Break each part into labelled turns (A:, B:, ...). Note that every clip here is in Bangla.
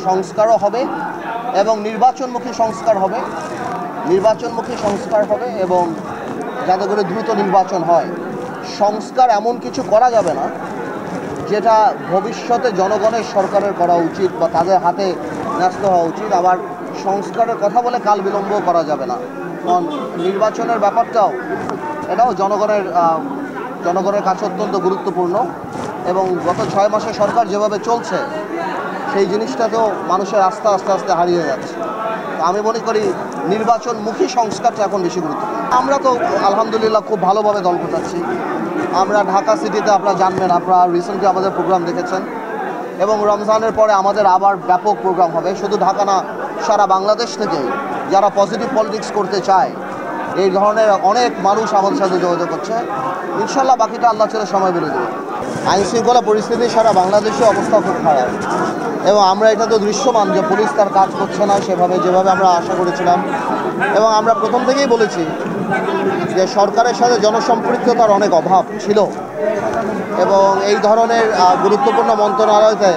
A: সংস্কারও হবে এবং নির্বাচনমুখী সংস্কার হবে এবং যাতে করে দ্রুত নির্বাচন হয়। সংস্কার এমন কিছু করা যাবে না যেটা ভবিষ্যতে জনগণের সরকারের করা উচিত বা তাদের হাতে ন্যস্ত হওয়া উচিত। আবার সংস্কারের কথা বলে কাল বিলম্ব করা যাবে না, কারণ নির্বাচনের ব্যাপারটাও এটাও জনগণের কাছে অত্যন্ত গুরুত্বপূর্ণ এবং গত 6 মাসে সরকার যেভাবে চলছে সেই জিনিসটা তো মানুষের আস্থা আস্তে আস্তে হারিয়ে যাচ্ছে। আমি মনে করি নির্বাচনমুখী সংস্কারটা এখন বেশি গুরুত্বপূর্ণ। আমরা তো আলহামদুলিল্লাহ খুব ভালোভাবে দল গোছাচ্ছি। আমরা ঢাকা সিটিতে, আপনারা জানবেন, আপনারা রিসেন্টলি আমাদের প্রোগ্রাম দেখেছেন এবং রমজানের পরে আমাদের আবার ব্যাপক প্রোগ্রাম হবে। শুধু ঢাকা না, সারা বাংলাদেশ থেকে যারা পজিটিভ পলিটিক্স করতে চায় এই ধরনের অনেক মানুষ আমাদের সাথে যোগাযোগ করছে। ইনশাল্লাহ বাকিটা আল্লাহ ছেড়ে সময় বলে দেবে। আইনশৃঙ্খলা পরিস্থিতি সারা বাংলাদেশে অবস্থা খুব খারাপ এবং আমরা এটা তো দৃশ্যমান যে পুলিশ তার কাজ করছে না যেভাবে আমরা আশা করেছিলাম। এবং আমরা প্রথম থেকেই বলেছি যে সরকারের সাথে জনসম্পৃক্ততার অনেক অভাব ছিল এবং এই ধরনের গুরুত্বপূর্ণ মন্ত্রণালয়তে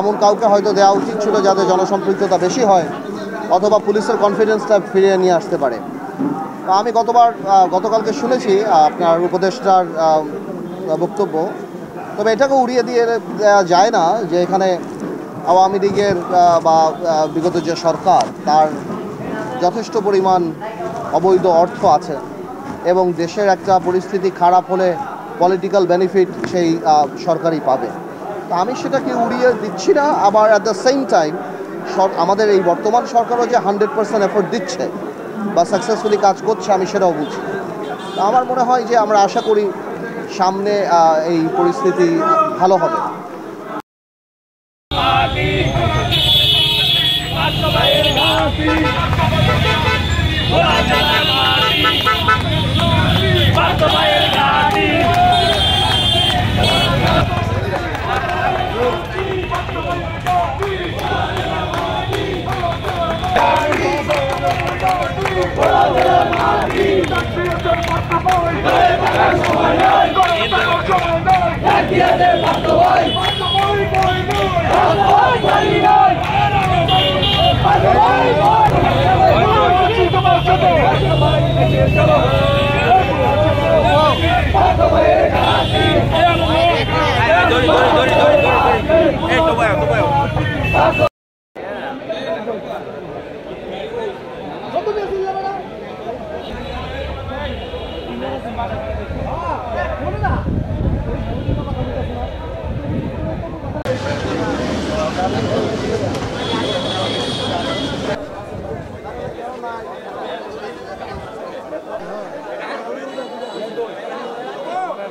A: এমন কাউকে হয়তো দেওয়া উচিত ছিল যাদের জনসম্পৃক্ততা বেশি হয় অথবা পুলিশের কনফিডেন্সটা ফিরিয়ে নিয়ে আসতে পারে। আমি গতকালকে শুনেছি আপনার উপদেষ্টার বক্তব্য, তবে এটাকে উড়িয়ে দিয়ে দেওয়া যায় না যে এখানে আওয়ামী লীগের বা বিগত যে সরকার তার যথেষ্ট পরিমাণ অবৈধ অর্থ আছে এবং দেশের একটা পরিস্থিতি খারাপ হলে পলিটিক্যাল বেনিফিট সেই সরকারই পাবে। তো আমি সেটাকে উড়িয়ে দিচ্ছি না, আবার অ্যাট দ্য সেম টাইম আমাদের এই বর্তমান সরকারও যে 100% এফোর্ট দিচ্ছে বা সাকসেসফুলি কাজ করছে আমি সেটাও বুঝি। আমার মনে হয় যে আমরা আশা করি সামনে এই পরিস্থিতি ভালো হবে।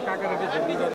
B: কাকারে